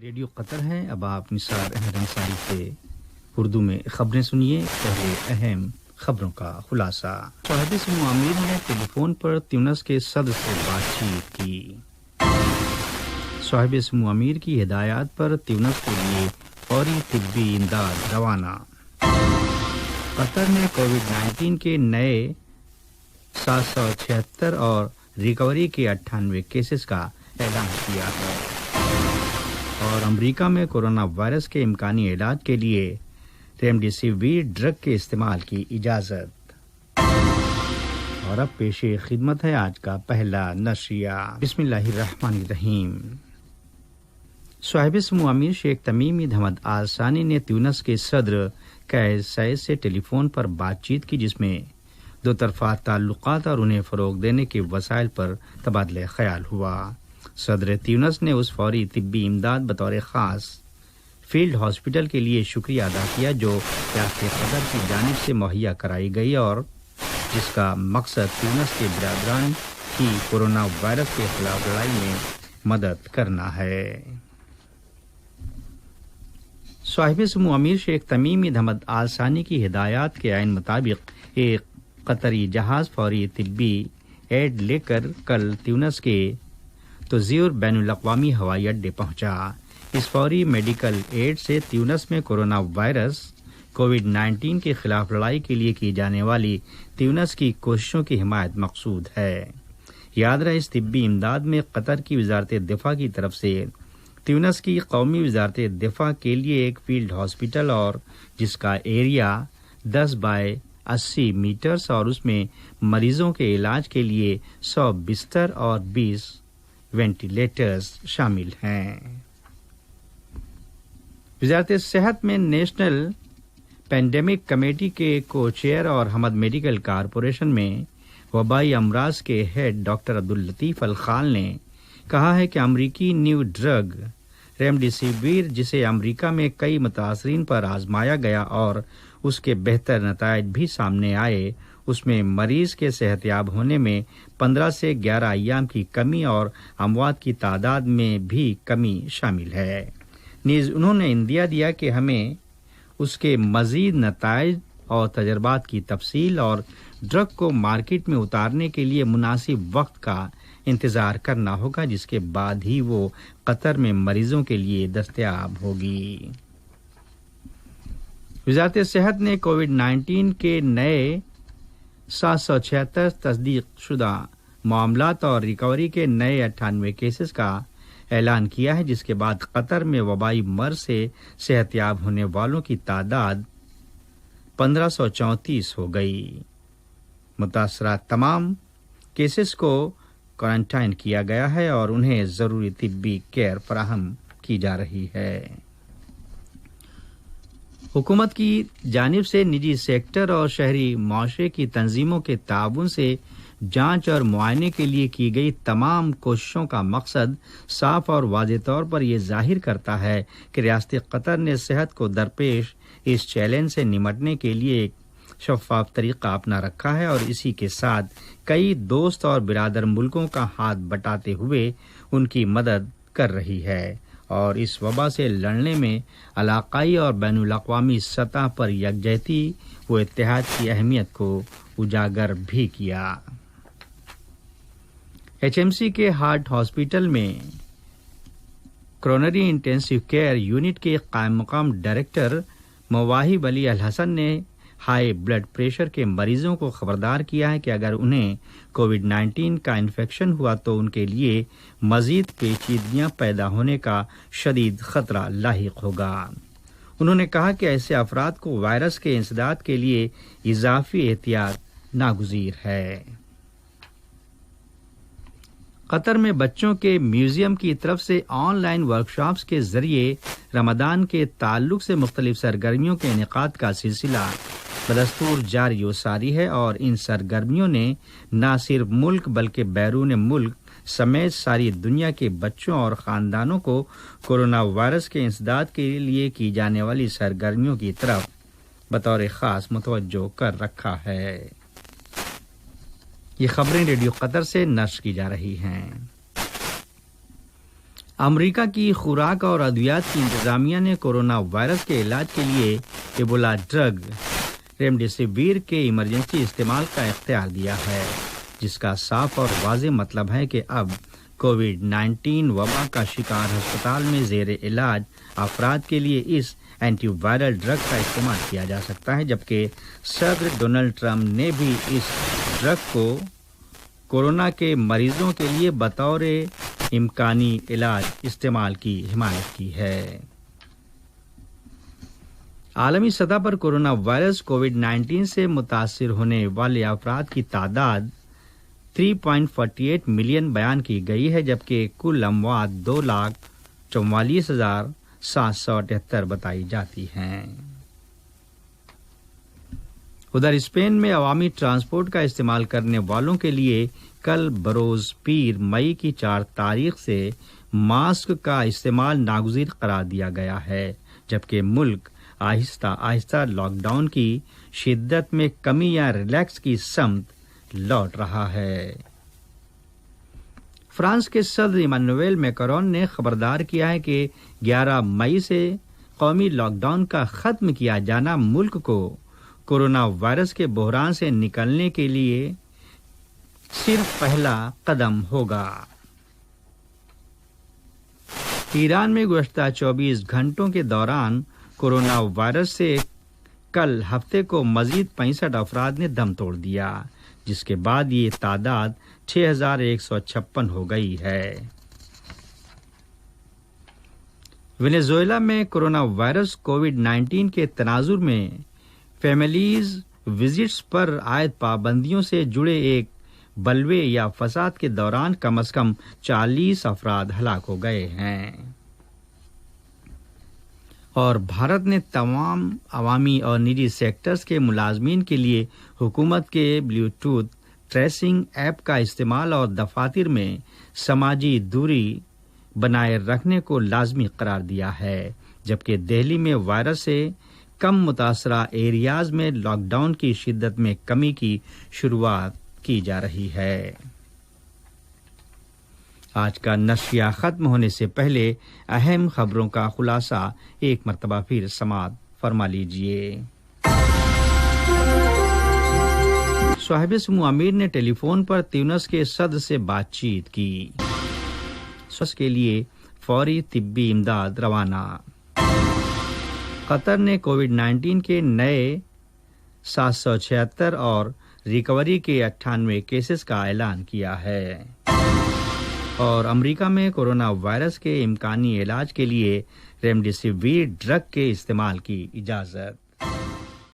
Radio قطر ہے۔ اب آپ نثار احمد انصاری سے اردو میں خبریں سنیے۔ پہلے اہم خبروں کا خلاصہ۔ صاحب سمو امیر نے ٹیلی فون پر تیونس کے صدر سے بات چیت کی۔ صاحب سمو امیر کی ہدایات پر تیونس کے لیے فوری طبی امداد روانہ۔ قطر نے کووڈ-19 کے نئے 776 اور ریکوری کے 98 کیسز کا اعلان کیا ہے۔ اور امریکہ میں کورونا وائرس کے امکانی علاج کے لیے ریمڈیسیویر ڈرگ کے استعمال کی اجازت۔ اور اب پیش خدمت ہے آج کا پہلا نشریہ۔ بسم اللہ الرحمن الرحیم۔ صاحب سمو امیر شیخ تمیم بن حمد آل ثانی نے تیونس کے صدر قیس سعید سے ٹیلی فون پر بات چیت کی، جس میں دو طرفہ تعلقات اور انہیں فروغ دینے کے وسائل پر تبادلہ خیال ہوا۔ صدر تیونس نے اس فوری طبی امداد بطور خاص فیلڈ ہاسپٹل کے لیے شکریہ ادا کیا جو ریاست قطر کی جانب سے مہیا کرائی گئی اور جس کا مقصد تیونس کے برادران کی کورونا وائرس کے خلاف لڑائی میں مدد کرنا ہے۔ صاحب سمو امیر شیخ تمیم بن حمد آل ثانی کی ہدایات کے عین مطابق ایک قطری جہاز فوری طبی ایڈ لے کر کل تیونس کے تزیور بین الاقوامی ہوائی اڈے پہنچا۔ اس فوری میڈیکل ایڈ سے تیونس میں کورونا وائرس کووڈ-19 کے خلاف لڑائی کے لیے کی جانے والی تیونس کی کوششوں کی حمایت مقصود ہے۔ یاد رہے اس طبی امداد میں قطر کی وزارت دفاع کی طرف سے تیونس کی قومی وزارت دفاع کے لیے ایک فیلڈ ہاسپٹل اور جس کا ایریا 10 بائی 80 میٹرز اور اس میں مریضوں کے علاج کے لیے 100 بستر اور 20 وینٹیلیٹرز شامل ہیں۔ وزارت صحت میں نیشنل پینڈیمک کمیٹی کے کو چیئر اور حمد میڈیکل کارپوریشن میں وبائی امراض کے ہیڈ ڈاکٹر عبداللطیف الخال نے کہا ہے کہ امریکی نیو ڈرگ ریمڈیسیویر، جسے امریکہ میں کئی متاثرین پر آزمایا گیا اور اس کے بہتر نتائج بھی سامنے آئے، اس میں مریض کے صحت یاب ہونے میں 15 سے 11 ایام کی کمی اور اموات کی تعداد میں بھی کمی شامل ہے۔ نیز انہوں نے اندیا دیا کہ ہمیں اس کے مزید نتائج اور تجربات کی تفصیل اور ڈرگ کو مارکیٹ میں اتارنے کے لیے مناسب وقت کا انتظار کرنا ہوگا، جس کے بعد ہی وہ قطر میں مریضوں کے لیے دستیاب ہوگی۔ وزارت صحت نے کووڈ-19 کے نئے 776 تصدیق شدہ معاملات اور ریکوری کے نئے 98 کیسز کا اعلان کیا ہے، جس کے بعد قطر میں وبائی مرض سے صحت یاب ہونے والوں کی تعداد 1534 ہو گئی۔ متاثرہ تمام کیسز کو کوارنٹائن کیا گیا ہے اور انہیں ضروری طبی کیئر فراہم کی جا رہی ہے۔ حکومت کی جانب سے نجی سیکٹر اور شہری معاشرے کی تنظیموں کے تعاون سے جانچ اور معائنے کے لیے کی گئی تمام کوششوں کا مقصد صاف اور واضح طور پر یہ ظاہر کرتا ہے کہ ریاست قطر نے صحت کو درپیش اس چیلنج سے نمٹنے کے لیے ایک شفاف طریقہ اپنا رکھا ہے اور اسی کے ساتھ کئی دوست اور برادر ملکوں کا ہاتھ بٹاتے ہوئے ان کی مدد کر رہی ہے اور اس وبا سے لڑنے میں علاقائی اور بین الاقوامی سطح پر یکجہتی و اتحاد کی اہمیت کو اجاگر بھی کیا۔ HMC کے ہارٹ ہاسپٹل میں کورونری انٹینسیو کیئر یونٹ کے قائم مقام ڈائریکٹر مواہب علی الحسن نے ہائی بلڈ پریشر کے مریضوں کو خبردار کیا ہے کہ اگر انہیں کووڈ-19 کا انفیکشن ہوا تو ان کے لیے مزید پیچیدگیاں پیدا ہونے کا شدید خطرہ لاحق ہوگا۔ انہوں نے کہا کہ ایسے افراد کو وائرس کے انسداد کے لیے اضافی احتیاط ناگزیر ہے۔ قطر میں بچوں کے میوزیم کی طرف سے آن لائن ورکشاپس کے ذریعے رمضان کے تعلق سے مختلف سرگرمیوں کے انعقاد کا سلسلہ بدستور جاری و ساری ہے اور ان سرگرمیوں نے نہ صرف ملک بلکہ بیرون ملک سمیت ساری دنیا کے بچوں اور خاندانوں کو کورونا وائرس کے انسداد کے لیے کی جانے والی سرگرمیوں کی طرف بطور خاص متوجہ کر رکھا ہے۔ یہ خبریں ریڈیو قطر سے نشر کی جا رہی ہیں۔ امریکہ کی خوراک اور ادویات کی انتظامیہ نے کورونا وائرس کے علاج کے لیے ایبولا ڈرگ ریمڈیسیویر کے ایمرجنسی استعمال کا اختیار دیا ہے، جس کا صاف اور واضح مطلب ہے کہ اب کووڈ-19 وبا کا شکار ہسپتال میں زیر علاج افراد کے لیے اس اینٹی وائرل ڈرگ کا استعمال کیا جا سکتا ہے، جبکہ صدر ڈونلڈ ٹرمپ نے بھی اس ڈرگ کو کورونا کے مریضوں کے لیے بطور امکانی علاج استعمال کی حمایت کی ہے۔ عالمی سطح پر کورونا وائرس کووڈ-19 سے متاثر ہونے والے افراد کی تعداد 3.48 ملین بیان کی گئی ہے، جبکہ کل اموات 2,44,778 بتائی جاتی ہیں۔ ادھر اسپین میں عوامی ٹرانسپورٹ کا استعمال کرنے والوں کے لیے کل بروز پیر مئی کی 4 تاریخ سے ماسک کا استعمال ناگزیر قرار دیا گیا ہے، جبکہ ملک آہستہ آہستہ لاک ڈاؤن کی شدت میں کمی یا ریلیکس کی سمت لوٹ رہا ہے۔ فرانس کے صدر ایمانوئل میکرون نے خبردار کیا ہے کہ 11 مئی سے قومی لاک ڈاؤن کا ختم کیا جانا ملک کو کورونا وائرس کے بحران سے نکلنے کے لیے صرف پہلا قدم ہوگا۔ ایران میں گزشتہ 24 گھنٹوں کے دوران کورونا وائرس سے کل ہفتے کو مزید 65 افراد نے دم توڑ دیا، جس کے بعد یہ تعداد 6,156 ہو گئی ہے۔ وینیزویلا میں کورونا وائرس کووڈ-19 کے تناظر میں فیملیز وزٹس پر عائد پابندیوں سے جڑے ایک بلوے یا فساد کے دوران کم از کم 40 افراد ہلاک ہو گئے ہیں، اور بھارت نے تمام عوامی اور نجی سیکٹرز کے ملازمین کے لیے حکومت کے بلیوٹوتھ ٹریسنگ ایپ کا استعمال اور دفاتر میں سماجی دوری بنائے رکھنے کو لازمی قرار دیا ہے، جبکہ دہلی میں وائرس سے کم متاثرہ ایریاز میں لاک ڈاؤن کی شدت میں کمی کی شروعات کی جا رہی ہے۔ آج کا نشریہ ختم ہونے سے پہلے اہم خبروں کا خلاصہ ایک مرتبہ پھر سماعت فرما لیجیے۔ صاحب سمو امیر نے ٹیلی فون پر تیونس کے صدر سے بات چیت کی، اس کے لیے فوری طبی امداد روانہ۔ قطر نے کووڈ-19 کے نئے 776 اور ریکوری کے 98 کیسز کا اعلان کیا ہے، اور امریکہ میں کورونا وائرس کے امکانی علاج کے لیے ریمڈیسیویر ڈرگ کے استعمال کی اجازت۔